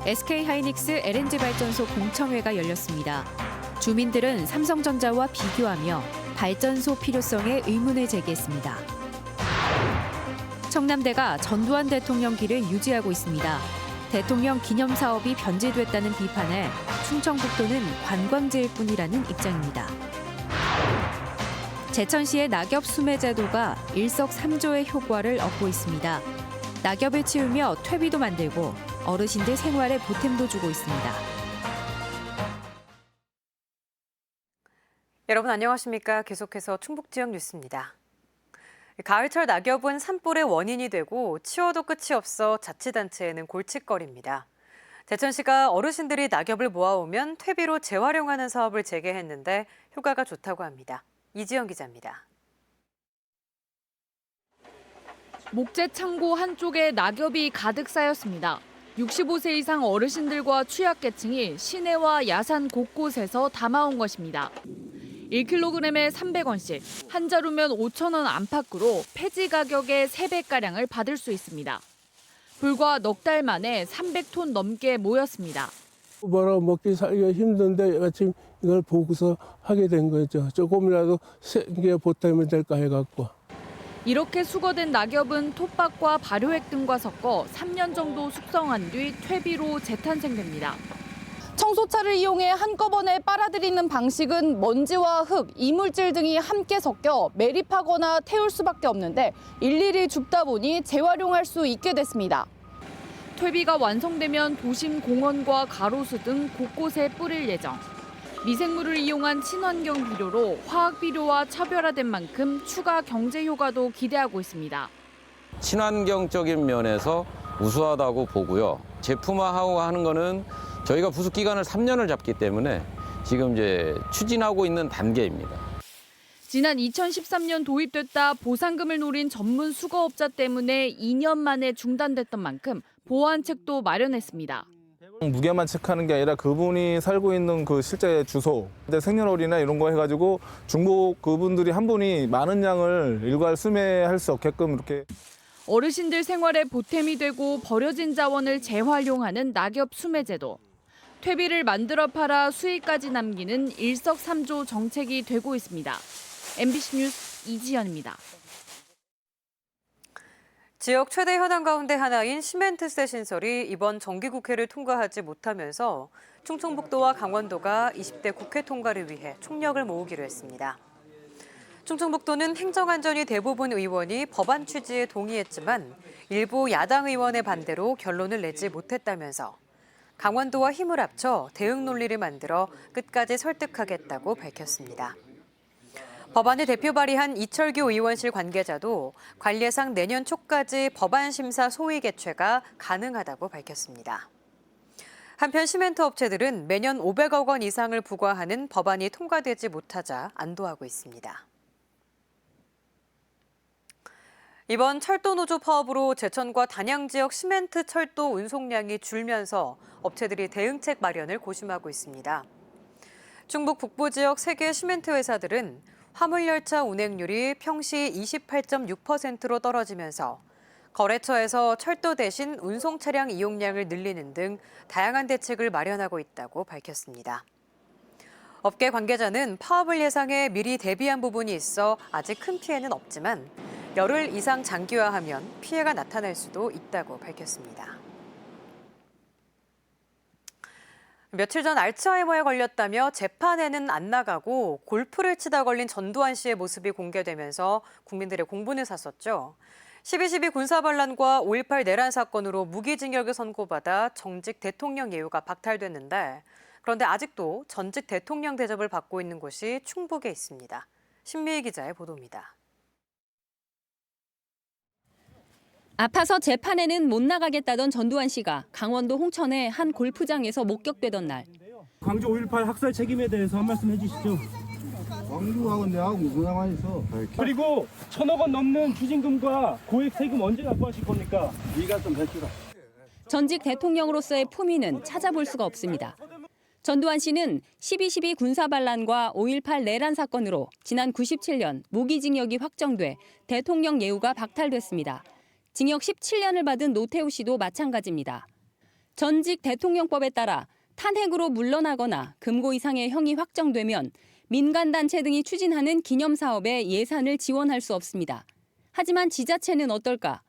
SK하이닉스 LNG 발전소 공청회가 열렸습니다. 주민들은 삼성전자와 비교하며 발전소 필요성에 의문을 제기했습니다. 청남대가 전두환 대통령 길을 유지하고 있습니다. 대통령 기념사업이 변질됐다는 비판에 충청북도는 관광지일 뿐이라는 입장입니다. 제천시의 낙엽 수매 제도가 일석삼조의 효과를 얻고 있습니다. 낙엽을 치우며 퇴비도 만들고 어르신들 생활에 보탬도 주고 있습니다. 여러분 안녕하십니까? 계속해서 충북 지역 뉴스입니다. 가을철 낙엽은 산불의 원인이 되고 치워도 끝이 없어 자치단체에는 골칫거리입니다. 제천시가 어르신들이 낙엽을 모아오면 퇴비로 재활용하는 사업을 재개했는데 효과가 좋다고 합니다. 이지영 기자입니다. 목재 창고 한쪽에 낙엽이 가득 쌓였습니다. 65세 이상 어르신들과 취약계층이 시내와 야산 곳곳에서 담아온 것입니다. 1kg에 300원씩, 한 자루면 5,000원 안팎으로 폐지 가격의 3배가량을 받을 수 있습니다. 불과 넉 달 만에 300톤 넘게 모였습니다. 뭐라 먹기 살기가 힘든데 마침 이걸 보고서 하게 된 거죠. 조금이라도 생계 보탬이 될까 해갖고. 이렇게 수거된 낙엽은 톱밥과 발효액 등과 섞어 3년 정도 숙성한 뒤 퇴비로 재탄생됩니다. 청소차를 이용해 한꺼번에 빨아들이는 방식은 먼지와 흙, 이물질 등이 함께 섞여 매립하거나 태울 수밖에 없는데 일일이 줍다 보니 재활용할 수 있게 됐습니다. 퇴비가 완성되면 도심 공원과 가로수 등 곳곳에 뿌릴 예정. 미생물을 이용한 친환경 비료로 화학 비료와 차별화된 만큼 추가 경제 효과도 기대하고 있습니다. 친환경적인 면에서 우수하다고 보고요. 제품화하고 하는 거는 저희가 부속 기간을 3년을 잡기 때문에 지금 이제 추진하고 있는 단계입니다. 지난 2013년 도입됐다 보상금을 노린 전문 수거업자 때문에 2년 만에 중단됐던 만큼 보완책도 마련했습니다. 무게만 체크하는 게 아니라 그분이 살고 있는 그 실제 주소, 생년월일이나 이런 거 해가지고 중복 그분들이 한 분이 많은 양을 일괄 수매할 수 없게끔 이렇게. 어르신들 생활에 보탬이 되고 버려진 자원을 재활용하는 낙엽 수매제도. 퇴비를 만들어 팔아 수익까지 남기는 일석삼조 정책이 되고 있습니다. MBC 뉴스 이지연입니다. 지역 최대 현안 가운데 하나인 시멘트세 신설이 이번 정기국회를 통과하지 못하면서 충청북도와 강원도가 20대 국회 통과를 위해 총력을 모으기로 했습니다. 충청북도는 행정안전위 대부분 의원이 법안 취지에 동의했지만 일부 야당 의원의 반대로 결론을 내지 못했다면서 강원도와 힘을 합쳐 대응 논리를 만들어 끝까지 설득하겠다고 밝혔습니다. 법안을 대표 발의한 이철규 의원실 관계자도 관례상 내년 초까지 법안 심사 소위 개최가 가능하다고 밝혔습니다. 한편 시멘트 업체들은 매년 500억 원 이상을 부과하는 법안이 통과되지 못하자 안도하고 있습니다. 이번 철도노조 파업으로 제천과 단양 지역 시멘트 철도 운송량이 줄면서 업체들이 대응책 마련을 고심하고 있습니다. 충북 북부 지역 3개 시멘트 회사들은 화물열차 운행률이 평시 28.6%로 떨어지면서 거래처에서 철도 대신 운송 차량 이용량을 늘리는 등 다양한 대책을 마련하고 있다고 밝혔습니다. 업계 관계자는 파업을 예상해 미리 대비한 부분이 있어 아직 큰 피해는 없지만 열흘 이상 장기화하면 피해가 나타날 수도 있다고 밝혔습니다. 며칠 전 알츠하이머에 걸렸다며 재판에는 안 나가고 골프를 치다 걸린 전두환 씨의 모습이 공개되면서 국민들의 공분을 샀었죠. 12.12 군사반란과 5.18 내란 사건으로 무기징역을 선고받아 정직 대통령 예우가 박탈됐는데 그런데 아직도 전직 대통령 대접을 받고 있는 곳이 충북에 있습니다. 신미희 기자의 보도입니다. 아파서 재판에는 못 나가겠다던 전두환 씨가 강원도 홍천의 한 골프장에서 목격되던 날. 광주 5.18 학살 책임에 대해서 한 말씀 해주시죠. 광주하고 내하고 무슨 상관이 있어. 그리고 1,000억 원 넘는 추징금과 고액 세금 언제 납부하실 겁니까? 네가 좀 해주라. 전직 대통령으로서의 품위는 찾아볼 수가 없습니다. 전두환 씨는 12.12 군사반란과 5.18 내란 사건으로 지난 97년 무기징역이 확정돼 대통령 예우가 박탈됐습니다. 징역 17년을 받은 노태우 씨도 마찬가지입니다. 전직 대통령법에 따라 탄핵으로 물러나거나 금고 이상의 형이 확정되면 민간단체 등이 추진하는 기념사업에 예산을 지원할 수 없습니다. 하지만 지자체는 어떨까?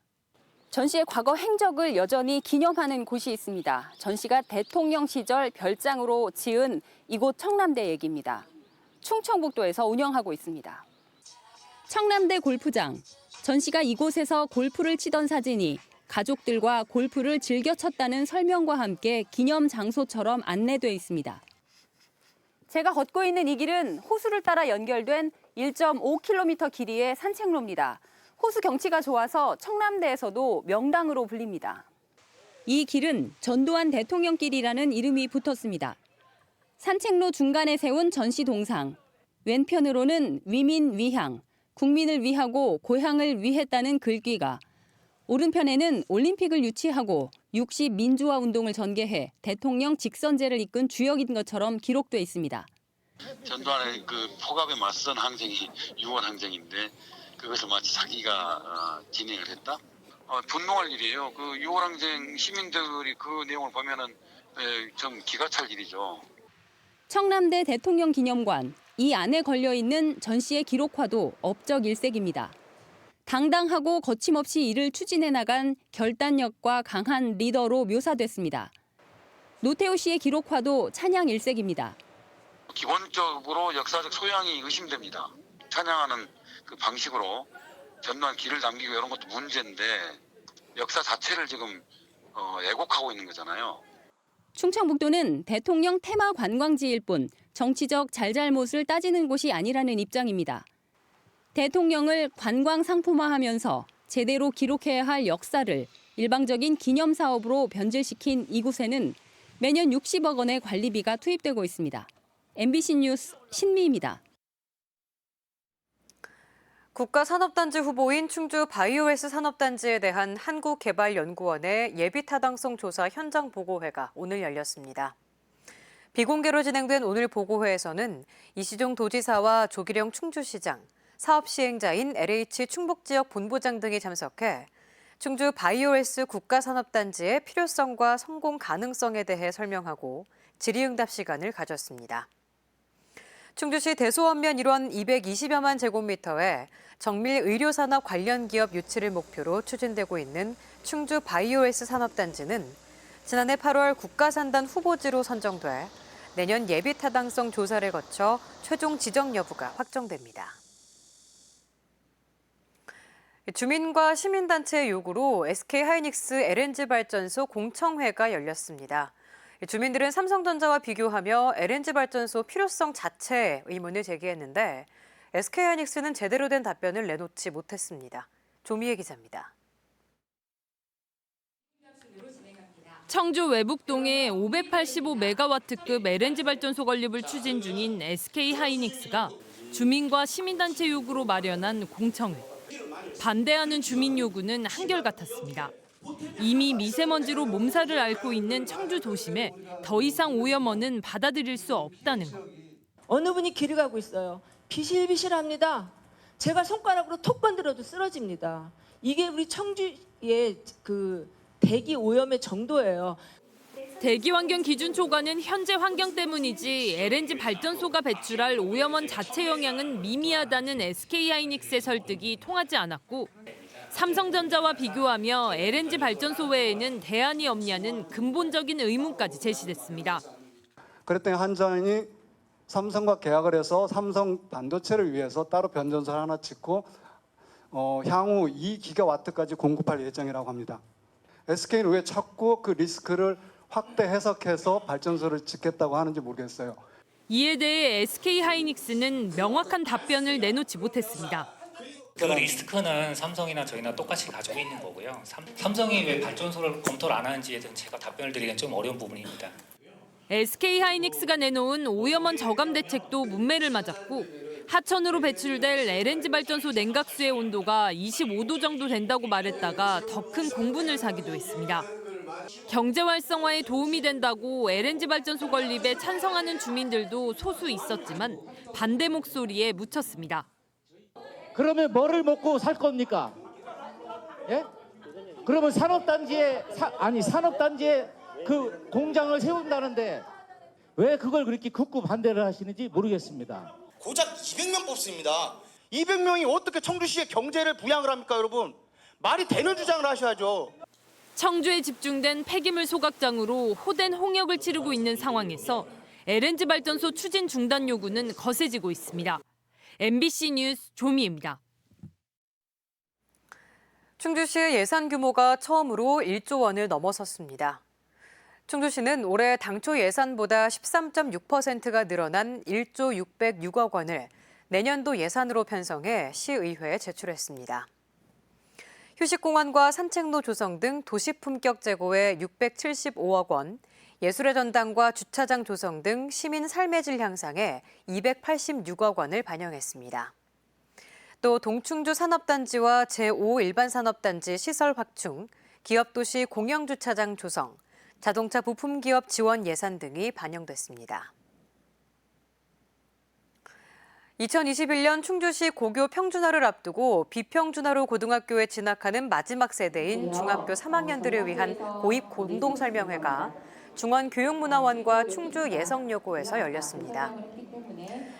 전 씨의 과거 행적을 여전히 기념하는 곳이 있습니다. 전 씨가 대통령 시절 별장으로 지은 이곳 청남대 얘기입니다. 충청북도에서 운영하고 있습니다. 청남대 골프장. 전 씨가 이곳에서 골프를 치던 사진이 가족들과 골프를 즐겨 쳤다는 설명과 함께 기념 장소처럼 안내돼 있습니다. 제가 걷고 있는 이 길은 호수를 따라 연결된 1.5km 길이의 산책로입니다. 호수 경치가 좋아서 청남대에서도 명당으로 불립니다. 이 길은 전두환 대통령길이라는 이름이 붙었습니다. 산책로 중간에 세운 전시 동상, 왼편으로는 위민 위향, 국민을 위하고 고향을 위했다는 글귀가, 오른편에는 올림픽을 유치하고 60 민주화 운동을 전개해 대통령 직선제를 이끈 주역인 것처럼 기록돼 있습니다. 전두환의 그 폭압에 맞선 항쟁이 6월 항쟁인데 그것을 마치 자기가 진행을 했다? 분노할 일이에요. 그 6월 항쟁 시민들이 그 내용을 보면은 좀 기가 찰 일이죠. 청남대 대통령 기념관, 이 안에 걸려 있는 전 씨의 기록화도 업적 일색입니다. 당당하고 거침없이 일을 추진해 나간 결단력과 강한 리더로 묘사됐습니다. 노태우 씨의 기록화도 찬양 일색입니다. 기본적으로 역사적 소양이 의심됩니다. 찬양하는 그 방식으로 전두환 길을 남기고 이런 것도 문제인데 역사 자체를 지금 애곡하고 있는 거잖아요. 충청북도는 대통령 테마 관광지일 뿐 정치적 잘잘못을 따지는 곳이 아니라는 입장입니다. 대통령을 관광 상품화하면서 제대로 기록해야 할 역사를 일방적인 기념 사업으로 변질시킨 이곳에는 매년 60억 원의 관리비가 투입되고 있습니다. MBC 뉴스 신미입니다. 국가산업단지 후보인 충주 바이오에스 산업단지에 대한 한국개발연구원의 예비타당성 조사 현장 보고회가 오늘 열렸습니다. 비공개로 진행된 오늘 보고회에서는 이시종 도지사와 조기령 충주시장, 사업 시행자인 LH 충북지역 본부장 등이 참석해 충주 바이오에스 국가산업단지의 필요성과 성공 가능성에 대해 설명하고 질의응답 시간을 가졌습니다. 충주시 대소원면 일원 220여만 제곱미터에 정밀 의료산업 관련 기업 유치를 목표로 추진되고 있는 충주 바이오에스 산업단지는 지난해 8월 국가산단 후보지로 선정돼 내년 예비타당성 조사를 거쳐 최종 지정 여부가 확정됩니다. 주민과 시민단체의 요구로 SK하이닉스 LNG발전소 공청회가 열렸습니다. 주민들은 삼성전자와 비교하며 LNG발전소 필요성 자체에 의문을 제기했는데 SK하이닉스는 제대로 된 답변을 내놓지 못했습니다. 조미애 기자입니다. 청주 외북동에 585메가와트급 LNG 발전소 건립을 추진 중인 SK하이닉스가 주민과 시민단체 요구로 마련한 공청회. 반대하는 주민 요구는 한결같았습니다. 이미 미세먼지로 몸살을 앓고 있는 청주 도심에 더 이상 오염원은 받아들일 수 없다는 것. 어느 분이 길을 가고 있어요. 비실비실합니다. 제가 손가락으로 톡 건드려도 쓰러집니다. 이게 우리 청주의 그 대기 오염의 정도예요. 대기 환경 기준 초과는 현재 환경 때문이지 LNG 발전소가 배출할 오염원 자체 영향은 미미하다는 SK하이닉스의 설득이 통하지 않았고 삼성전자와 비교하며 LNG 발전소 외에는 대안이 없냐는 근본적인 의문까지 제시됐습니다. 그랬더니 한전이 삼성과 계약을 해서 삼성 반도체를 위해서 따로 변전소를 하나 짓고 향후 2기가와트까지 공급할 예정이라고 합니다. SK는 왜 자꾸 그 리스크를 확대 해석해서 발전소를 짓겠다고 하는지 모르겠어요. 이에 대해 SK하이닉스는 명확한 답변을 내놓지 못했습니다. 그 리스크는 삼성이나 저희나 똑같이 가지고 있는 거고요. 삼성이 왜 발전소를 검토를 안 하는지에 대해서 제가 답변을 드리기는 좀 어려운 부분입니다. SK하이닉스가 내놓은 오염원 저감 대책도 문매를 맞았고 하천으로 배출될 LNG 발전소 냉각수의 온도가 25도 정도 된다고 말했다가 더 큰 공분을 사기도 했습니다. 경제 활성화에 도움이 된다고 LNG 발전소 건립에 찬성하는 주민들도 소수 있었지만 반대 목소리에 묻혔습니다. 그러면 뭐를 먹고 살 겁니까? 예? 그러면 산업단지에 그 공장을 세운다는데 왜 그걸 그렇게 극구 반대를 하시는지 모르겠습니다. 고작 200명 뽑습니다. 200명이 어떻게 청주시의 경제를 부양을 합니까, 여러분? 말이 되는 주장을 하셔야죠. 청주에 집중된 폐기물 소각장으로 호된 홍역을 치르고 있는 상황에서 LNG 발전소 추진 중단 요구는 거세지고 있습니다. MBC 뉴스 조미입니다. 충주시의 예산 규모가 처음으로 1조 원을 넘어섰습니다. 충주시는 올해 당초 예산보다 13.6%가 늘어난 1조 606억 원을 내년도 예산으로 편성해 시의회에 제출했습니다. 휴식공원과 산책로 조성 등 도시 품격 제고에 675억 원, 예술의 전당과 주차장 조성 등 시민 삶의 질 향상에 286억 원을 반영했습니다. 또 동충주 산업단지와 제5 일반산업단지 시설 확충, 기업도시 공영주차장 조성, 자동차 부품기업 지원 예산 등이 반영됐습니다. 2021년 충주시 고교 평준화를 앞두고 비평준화로 고등학교에 진학하는 마지막 세대인 중학교 3학년들을 위한 고입 공동설명회가 중원교육문화원과 충주 예성여고에서 열렸습니다.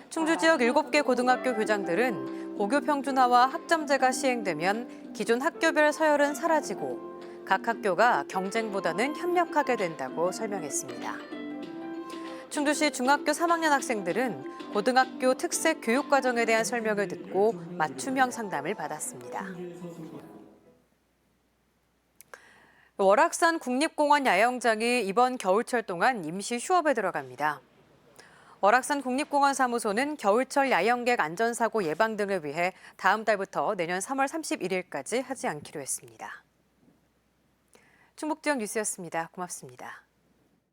충주 지역 7개 고등학교 교장들은 고교 평준화와 학점제가 시행되면 기존 학교별 서열은 사라지고 각 학교가 경쟁보다는 협력하게 된다고 설명했습니다. 충주시 중학교 3학년 학생들은 고등학교 특색 교육과정에 대한 설명을 듣고 맞춤형 상담을 받았습니다. 월악산 국립공원 야영장이 이번 겨울철 동안 임시 휴업에 들어갑니다. 월악산 국립공원 사무소는 겨울철 야영객 안전사고 예방 등을 위해 다음 달부터 내년 3월 31일까지 하지 않기로 했습니다. 충북지역 뉴스였습니다. 고맙습니다.